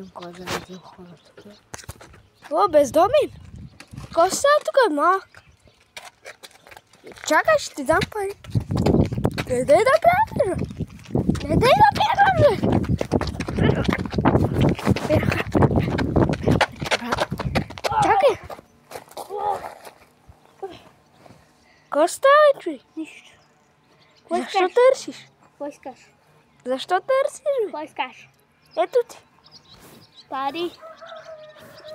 видим кой да видим хората. О, бездомен! Кой става тук малък? Чакай, ще ти дам пари. Не дай да бягаш, бе! Не дай да бягаш, бе! Чакай! Кой става, човек? Нищо. Защо търсиш? Кой искаш? Защо търсиш, бе? Кой искаш? Ето ти. Пари.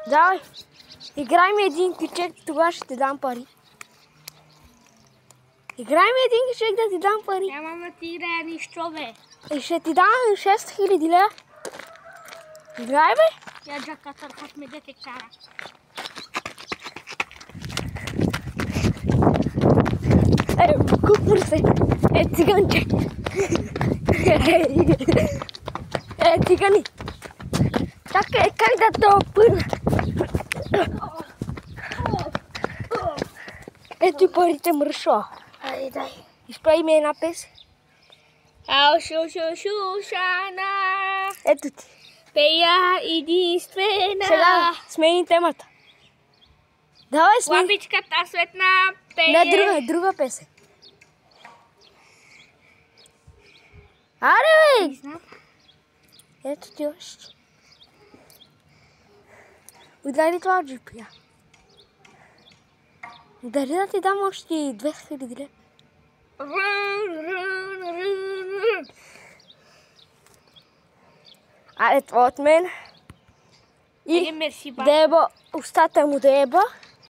Давай. Играй ми един кючек, тогава ще ти дам пари. Играй ми един кючек да ти дам пари. Няма да ти играя нищо, бе. И ще ти дам 6000 лева. Играй, бе. Я джака търхат ми да те кара. Купур се. Циганче. Цигани. Чакай, как да те опърна? Ето и парите, мършо. Айде, дай. Изправи ми една песен. Ау, шушана. Ето ти. Пея единствена. Сега смени темата. Давай смени. Лампичката светна пее. Не, друга песен. Аре, бе! Не знам. Ето ти още. Удари ли това джипия? Дали да ти дам още 200 лева? Аре, това от мен. И мерси, ба. деба, устата му деба.